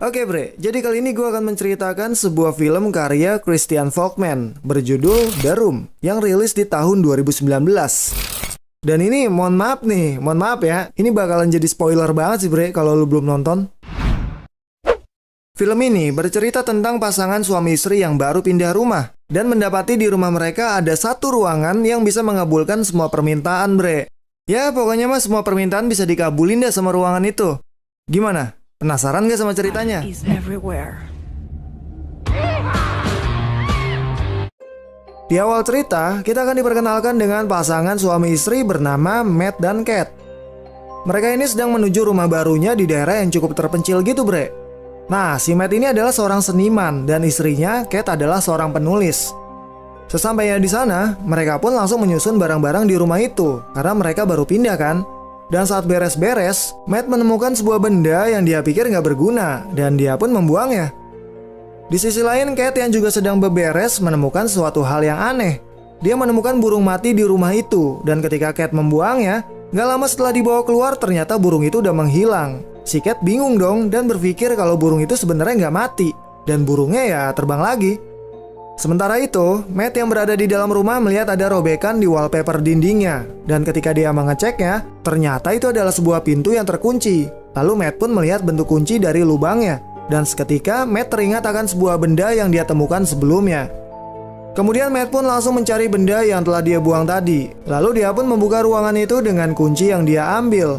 Oke bre, jadi kali ini gue akan menceritakan sebuah film karya Christian Folkman berjudul The Room yang rilis di tahun 2019. Dan ini mohon maaf ya, ini bakalan jadi spoiler banget sih bre kalau lu belum nonton. Film ini bercerita tentang pasangan suami istri yang baru pindah rumah dan mendapati di rumah mereka ada satu ruangan yang bisa mengabulkan semua permintaan bre. Ya pokoknya mah semua permintaan bisa dikabulin deh sama ruangan itu. Gimana? Penasaran gak sama ceritanya? Di awal cerita, kita akan diperkenalkan dengan pasangan suami istri bernama Matt dan Kat. Mereka ini sedang menuju rumah barunya di daerah yang cukup terpencil gitu bre. Nah, si Matt ini adalah seorang seniman dan istrinya Kat adalah seorang penulis. Sesampainya di sana, mereka pun langsung menyusun barang-barang di rumah itu karena mereka baru pindah kan. Dan saat beres-beres, Matt menemukan sebuah benda yang dia pikir nggak berguna dan dia pun membuangnya. Di sisi lain, Kat yang juga sedang beberes menemukan suatu hal yang aneh. Dia menemukan burung mati di rumah itu dan ketika Kat membuangnya, nggak lama setelah dibawa keluar ternyata burung itu udah menghilang. Si Kat bingung dong dan berpikir kalau burung itu sebenarnya nggak mati dan burungnya ya terbang lagi. Sementara itu, Matt yang berada di dalam rumah melihat ada robekan di wallpaper dindingnya. Dan ketika dia mengeceknya, ternyata itu adalah sebuah pintu yang terkunci. Lalu Matt pun melihat bentuk kunci dari lubangnya. Dan seketika, Matt teringat akan sebuah benda yang dia temukan sebelumnya. Kemudian Matt pun langsung mencari benda yang telah dia buang tadi. Lalu dia pun membuka ruangan itu dengan kunci yang dia ambil.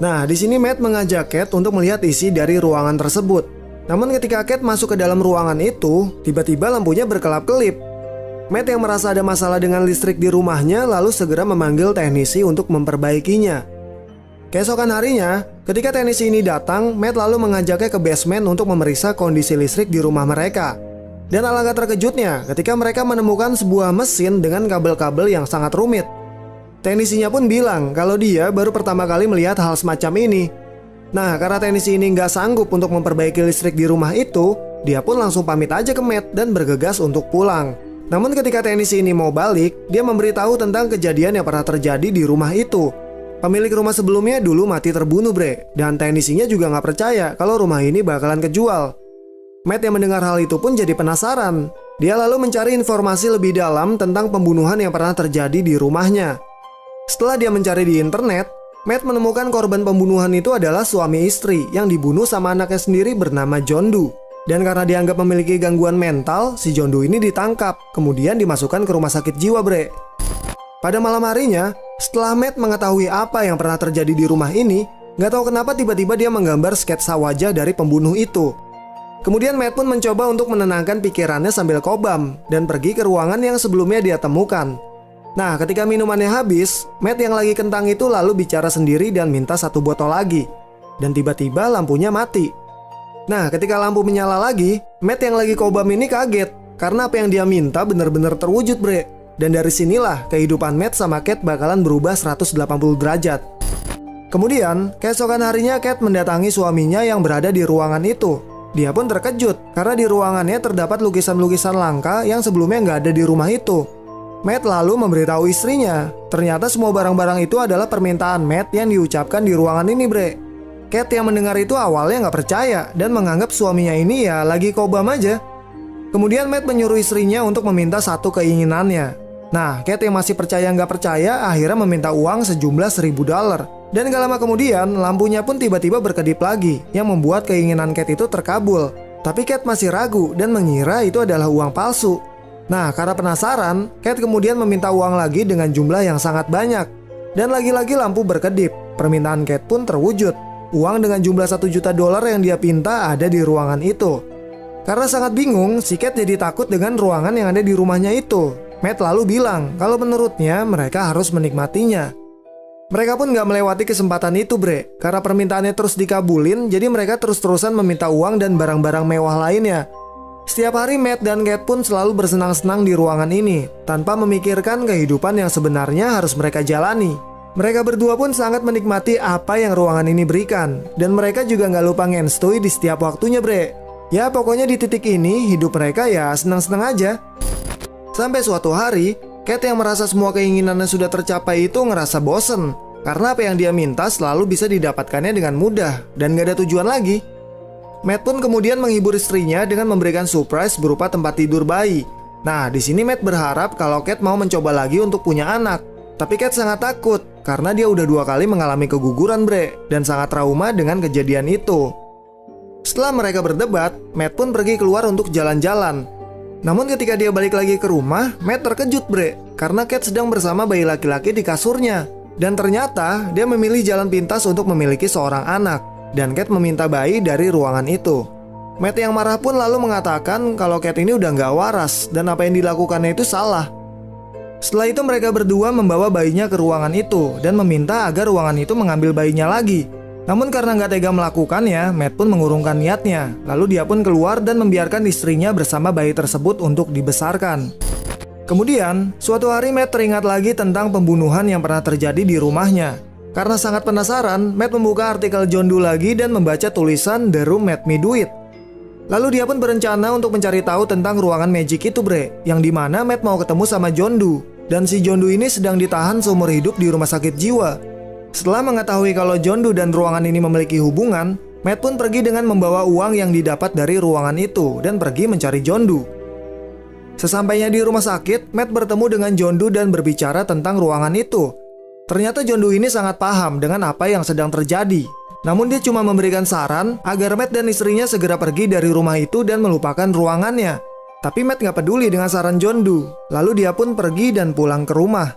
Nah, di sini Matt mengajak Kat untuk melihat isi dari ruangan tersebut. Namun ketika Kat masuk ke dalam ruangan itu, tiba-tiba lampunya berkelap-kelip. Matt yang merasa ada masalah dengan listrik di rumahnya lalu segera memanggil teknisi untuk memperbaikinya. Keesokan harinya, ketika teknisi ini datang, Matt lalu mengajaknya ke basement untuk memeriksa kondisi listrik di rumah mereka. Dan alangkah terkejutnya ketika mereka menemukan sebuah mesin dengan kabel-kabel yang sangat rumit. Teknisinya pun bilang kalau dia baru pertama kali melihat hal semacam ini. Nah, karena teknisi ini nggak sanggup untuk memperbaiki listrik di rumah itu, dia pun langsung pamit aja ke Matt dan bergegas untuk pulang. Namun ketika teknisi ini mau balik, dia memberitahu tentang kejadian yang pernah terjadi di rumah itu. Pemilik rumah sebelumnya dulu mati terbunuh bre, dan teknisinya juga nggak percaya kalau rumah ini bakalan kejual. Matt yang mendengar hal itu pun jadi penasaran. Dia lalu mencari informasi lebih dalam tentang pembunuhan yang pernah terjadi di rumahnya. Setelah dia mencari di internet, Matt menemukan korban pembunuhan itu adalah suami istri yang dibunuh sama anaknya sendiri bernama John Doe. Dan karena dianggap memiliki gangguan mental, si John Doe ini ditangkap, kemudian dimasukkan ke rumah sakit jiwa bre. Pada malam harinya, setelah Matt mengetahui apa yang pernah terjadi di rumah ini, nggak tahu kenapa tiba-tiba dia menggambar sketsa wajah dari pembunuh itu. Kemudian Matt pun mencoba untuk menenangkan pikirannya sambil kobam dan pergi ke ruangan yang sebelumnya dia temukan. Nah, ketika minumannya habis, Matt yang lagi kentang itu lalu bicara sendiri dan minta satu botol lagi. Dan tiba-tiba lampunya mati. Nah, ketika lampu menyala lagi, Matt yang lagi kobam ini kaget karena apa yang dia minta benar-benar terwujud bre. Dan dari sinilah kehidupan Matt sama Kat bakalan berubah 180 derajat. Kemudian, keesokan harinya Kat mendatangi suaminya yang berada di ruangan itu. Dia pun terkejut karena di ruangannya terdapat lukisan-lukisan langka yang sebelumnya nggak ada di rumah itu. Matt lalu memberitahu istrinya, ternyata semua barang-barang itu adalah permintaan Matt yang diucapkan di ruangan ini bre. Kat yang mendengar itu awalnya nggak percaya dan menganggap suaminya ini ya lagi kobam aja. Kemudian Matt menyuruh istrinya untuk meminta satu keinginannya. Nah, Kat yang masih percaya nggak percaya akhirnya meminta uang sejumlah $1.000. Dan gak lama kemudian lampunya pun tiba-tiba berkedip lagi yang membuat keinginan Kat itu terkabul. Tapi Kat masih ragu dan mengira itu adalah uang palsu. Nah, karena penasaran, Kat kemudian meminta uang lagi dengan jumlah yang sangat banyak. Dan lagi-lagi lampu berkedip. Permintaan Kat pun terwujud. Uang dengan jumlah $1 juta yang dia pinta ada di ruangan itu. Karena sangat bingung, si Kat jadi takut dengan ruangan yang ada di rumahnya itu. Matt lalu bilang kalau menurutnya mereka harus menikmatinya. Mereka pun gak melewati kesempatan itu bre. Karena permintaannya terus dikabulin, jadi mereka terus-terusan meminta uang dan barang-barang mewah lainnya. Setiap hari Matt dan Kat pun selalu bersenang-senang di ruangan ini tanpa memikirkan kehidupan yang sebenarnya harus mereka jalani. Mereka berdua pun sangat menikmati apa yang ruangan ini berikan. Dan mereka juga gak lupa ngenstui di setiap waktunya bre. Ya pokoknya di titik ini hidup mereka ya senang-senang aja. Sampai suatu hari, Kat yang merasa semua keinginannya sudah tercapai itu ngerasa bosen. Karena apa yang dia minta selalu bisa didapatkannya dengan mudah dan gak ada tujuan lagi. Matt pun kemudian menghibur istrinya dengan memberikan surprise berupa tempat tidur bayi. Nah, di sini Matt berharap kalau Kate mau mencoba lagi untuk punya anak. Tapi Kate sangat takut karena dia udah 2 kali mengalami keguguran, bre, dan sangat trauma dengan kejadian itu. Setelah mereka berdebat, Matt pun pergi keluar untuk jalan-jalan. Namun ketika dia balik lagi ke rumah, Matt terkejut, bre, karena Kate sedang bersama bayi laki-laki di kasurnya. Dan ternyata dia memilih jalan pintas untuk memiliki seorang anak. Dan Kate meminta bayi dari ruangan itu. Matt yang marah pun lalu mengatakan kalau Kate ini udah gak waras dan apa yang dilakukannya itu salah. Setelah itu mereka berdua membawa bayinya ke ruangan itu dan meminta agar ruangan itu mengambil bayinya lagi. Namun karena gak tega melakukannya, Matt pun mengurungkan niatnya. Lalu dia pun keluar dan membiarkan istrinya bersama bayi tersebut untuk dibesarkan. Kemudian, suatu hari Matt teringat lagi tentang pembunuhan yang pernah terjadi di rumahnya. Karena sangat penasaran, Matt membuka artikel John Doe lagi dan membaca tulisan The Room Made Me Do It. Lalu dia pun berencana untuk mencari tahu tentang ruangan magic itu, bre, yang dimana Matt mau ketemu sama John Doe. Dan si John Doe ini sedang ditahan seumur hidup di rumah sakit jiwa. Setelah mengetahui kalau John Doe dan ruangan ini memiliki hubungan, Matt pun pergi dengan membawa uang yang didapat dari ruangan itu dan pergi mencari John Doe. Sesampainya di rumah sakit, Matt bertemu dengan John Doe dan berbicara tentang ruangan itu. Ternyata John Doe ini sangat paham dengan apa yang sedang terjadi. Namun dia cuma memberikan saran agar Matt dan istrinya segera pergi dari rumah itu dan melupakan ruangannya. Tapi Matt gak peduli dengan saran John Doe. Lalu dia pun pergi dan pulang ke rumah.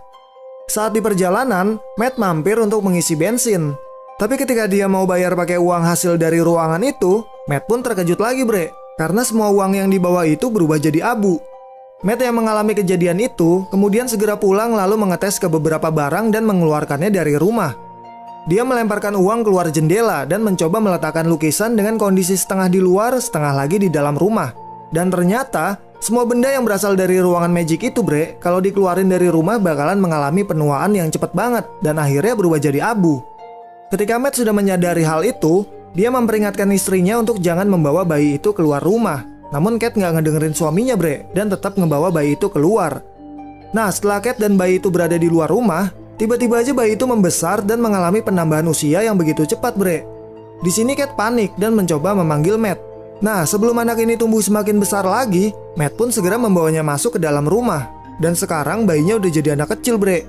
Saat di perjalanan, Matt mampir untuk mengisi bensin. Tapi ketika dia mau bayar pakai uang hasil dari ruangan itu, Matt pun terkejut lagi, bre, karena semua uang yang dibawa itu berubah jadi abu. Matt yang mengalami kejadian itu kemudian segera pulang lalu mengetes ke beberapa barang dan mengeluarkannya dari rumah. Dia melemparkan uang keluar jendela dan mencoba meletakkan lukisan dengan kondisi setengah di luar, setengah lagi di dalam rumah. Dan ternyata semua benda yang berasal dari ruangan magic itu, bre, kalau dikeluarin dari rumah bakalan mengalami penuaan yang cepat banget dan akhirnya berubah jadi abu. Ketika Matt sudah menyadari hal itu, dia memperingatkan istrinya untuk jangan membawa bayi itu keluar rumah. Namun Kate gak ngedengerin suaminya, bre, dan tetap ngebawa bayi itu keluar. Nah, setelah Kate dan bayi itu berada di luar rumah, tiba-tiba aja bayi itu membesar dan mengalami penambahan usia yang begitu cepat, bre. Di sini Kate panik dan mencoba memanggil Matt. Nah, sebelum anak ini tumbuh semakin besar lagi, Matt pun segera membawanya masuk ke dalam rumah. Dan sekarang bayinya udah jadi anak kecil, bre.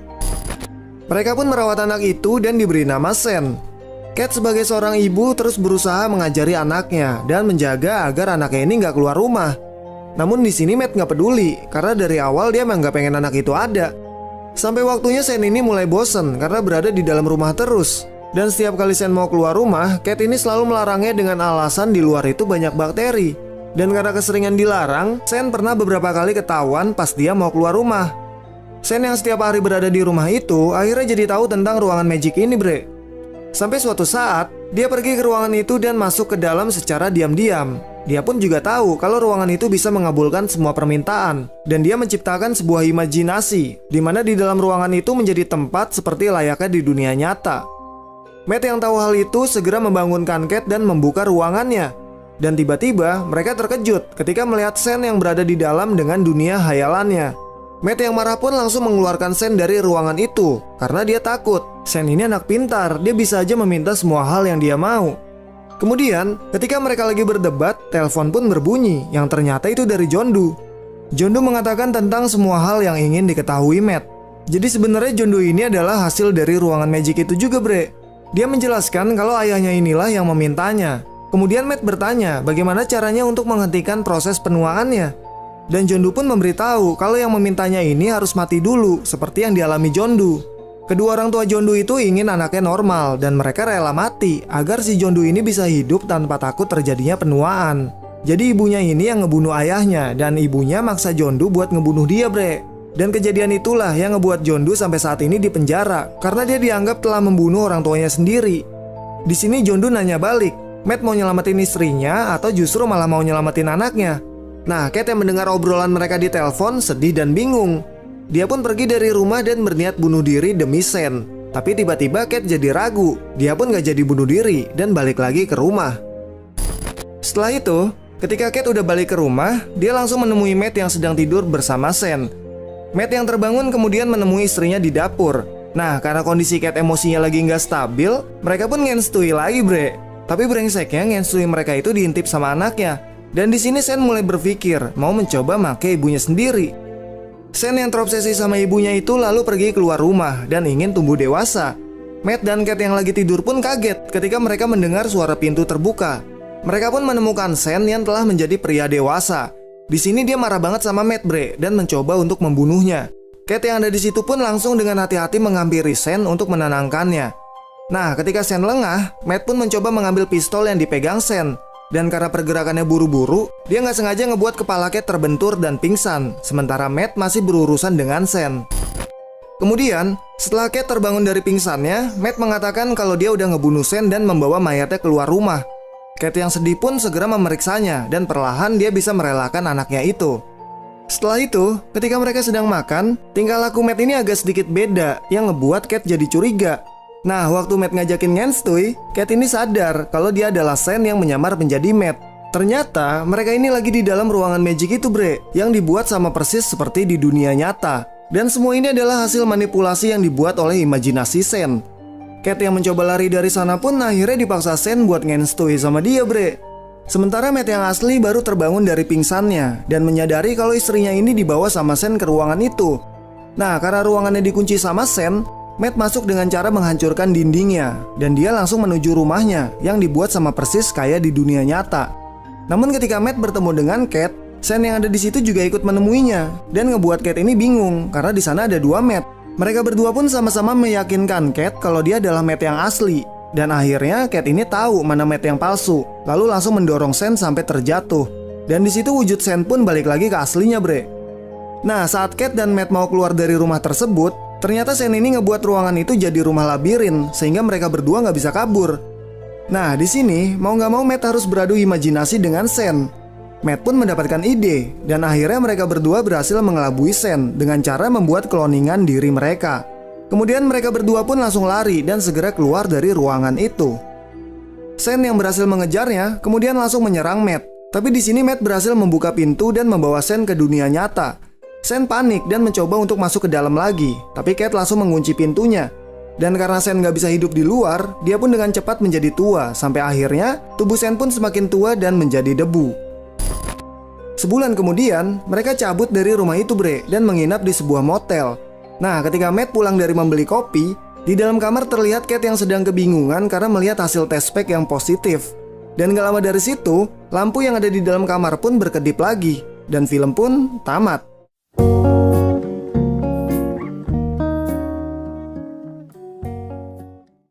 Mereka pun merawat anak itu dan diberi nama Sen. Kate sebagai seorang ibu terus berusaha mengajari anaknya dan menjaga agar anaknya ini nggak keluar rumah. Namun di sini Matt nggak peduli karena dari awal dia emang nggak pengen anak itu ada. Sampai waktunya Sen ini mulai bosen karena berada di dalam rumah terus. Dan setiap kali Sen mau keluar rumah, Kate ini selalu melarangnya dengan alasan di luar itu banyak bakteri. Dan karena keseringan dilarang, Sen pernah beberapa kali ketahuan pas dia mau keluar rumah. Sen yang setiap hari berada di rumah itu akhirnya jadi tahu tentang ruangan magic ini, bre. Sampai suatu saat, dia pergi ke ruangan itu dan masuk ke dalam secara diam-diam. Dia pun juga tahu kalau ruangan itu bisa mengabulkan semua permintaan. Dan dia menciptakan sebuah imajinasi, di mana di dalam ruangan itu menjadi tempat seperti layaknya di dunia nyata. Matt yang tahu hal itu segera membangunkan Kate dan membuka ruangannya. Dan tiba-tiba mereka terkejut ketika melihat Sen yang berada di dalam dengan dunia hayalannya. Matt yang marah pun langsung mengeluarkan Sen dari ruangan itu karena dia takut. Sen ini anak pintar, dia bisa aja meminta semua hal yang dia mau. Kemudian, ketika mereka lagi berdebat, telepon pun berbunyi yang ternyata itu dari John Doe. John Doe mengatakan tentang semua hal yang ingin diketahui Matt. Jadi sebenarnya John Doe ini adalah hasil dari ruangan magic itu juga, bre. Dia menjelaskan kalau ayahnya inilah yang memintanya. Kemudian Matt bertanya bagaimana caranya untuk menghentikan proses penuaannya. Dan John Doe pun memberitahu kalau yang memintanya ini harus mati dulu, seperti yang dialami John Doe. Kedua orang tua John Doe itu ingin anaknya normal dan mereka rela mati agar si John Doe ini bisa hidup tanpa takut terjadinya penuaan. Jadi ibunya ini yang ngebunuh ayahnya dan ibunya maksa John Doe buat ngebunuh dia, bre. Dan kejadian itulah yang ngebuat John Doe sampai saat ini di penjara karena dia dianggap telah membunuh orang tuanya sendiri. Di sini John Doe nanya balik, Matt mau nyelamatin istrinya atau justru malah mau nyelamatin anaknya? Nah, Kate yang mendengar obrolan mereka di telepon sedih dan bingung. Dia pun pergi dari rumah dan berniat bunuh diri demi Sen. Tapi tiba-tiba Kate jadi ragu. Dia pun gak jadi bunuh diri dan balik lagi ke rumah. Setelah itu, ketika Kate udah balik ke rumah, dia langsung menemui Matt yang sedang tidur bersama Sen. Matt yang terbangun kemudian menemui istrinya di dapur. Nah, karena kondisi Kate emosinya lagi gak stabil, mereka pun ngenstui lagi, bre. Tapi brengseknya Ngensui mereka itu diintip sama anaknya. Dan di sini Sen mulai berpikir mau mencoba make ibunya sendiri. Sen yang terobsesi sama ibunya itu lalu pergi keluar rumah dan ingin tumbuh dewasa. Matt dan Cat yang lagi tidur pun kaget ketika mereka mendengar suara pintu terbuka. Mereka pun menemukan Sen yang telah menjadi pria dewasa. Di sini dia marah banget sama Matt bre dan mencoba untuk membunuhnya. Cat yang ada di situ pun langsung dengan hati-hati menghampiri Sen untuk menenangkannya. Nah, ketika Sen lengah, Matt pun mencoba mengambil pistol yang dipegang Sen. Dan karena pergerakannya buru-buru, dia nggak sengaja ngebuat kepala Cat terbentur dan pingsan. Sementara Matt masih berurusan dengan Sen. Kemudian, setelah Cat terbangun dari pingsannya, Matt mengatakan kalau dia udah ngebunuh Sen dan membawa mayatnya keluar rumah. Cat yang sedih pun segera memeriksanya dan perlahan dia bisa merelakan anaknya itu. Setelah itu, ketika mereka sedang makan, tingkah laku Matt ini agak sedikit beda yang ngebuat Cat jadi curiga. Nah, waktu Matt ngajakin Ngensui, Cat ini sadar kalau dia adalah Sen yang menyamar menjadi Matt. Ternyata mereka ini lagi di dalam ruangan magic itu bre, yang dibuat sama persis seperti di dunia nyata. Dan semua ini adalah hasil manipulasi yang dibuat oleh imajinasi Sen. Cat yang mencoba lari dari sana pun akhirnya dipaksa Sen buat Ngensui sama dia bre. Sementara Matt yang asli baru terbangun dari pingsannya dan menyadari kalau istrinya ini dibawa sama Sen ke ruangan itu. Nah, karena ruangannya dikunci sama Sen, Matt masuk dengan cara menghancurkan dindingnya dan dia langsung menuju rumahnya yang dibuat sama persis kayak di dunia nyata. Namun ketika Matt bertemu dengan Cat, Sen yang ada di situ juga ikut menemuinya dan ngebuat Cat ini bingung karena di sana ada dua Matt. Mereka berdua pun sama-sama meyakinkan Cat kalau dia adalah Matt yang asli. Dan akhirnya Cat ini tahu mana Matt yang palsu, lalu langsung mendorong Sen sampai terjatuh. Dan di situ wujud Sen pun balik lagi ke aslinya bre. Nah, saat Cat dan Matt mau keluar dari rumah tersebut, ternyata Sen ini ngebuat ruangan itu jadi rumah labirin sehingga mereka berdua nggak bisa kabur. Nah, di sini mau nggak mau Matt harus beradu imajinasi dengan Sen. Matt pun mendapatkan ide dan akhirnya mereka berdua berhasil mengelabui Sen dengan cara membuat kloningan diri mereka. Kemudian mereka berdua pun langsung lari dan segera keluar dari ruangan itu. Sen yang berhasil mengejarnya kemudian langsung menyerang Matt. Tapi di sini Matt berhasil membuka pintu dan membawa Sen ke dunia nyata. Sen panik dan mencoba untuk masuk ke dalam lagi, tapi Cat langsung mengunci pintunya. Dan karena Sen gak bisa hidup di luar, dia pun dengan cepat menjadi tua, sampai akhirnya tubuh Sen pun semakin tua dan menjadi debu. Sebulan kemudian, mereka cabut dari rumah itu bre, dan menginap di sebuah motel. Nah, ketika Matt pulang dari membeli kopi, di dalam kamar terlihat Cat yang sedang kebingungan karena melihat hasil tes pack yang positif. Dan gak lama dari situ, lampu yang ada di dalam kamar pun berkedip lagi, dan film pun tamat.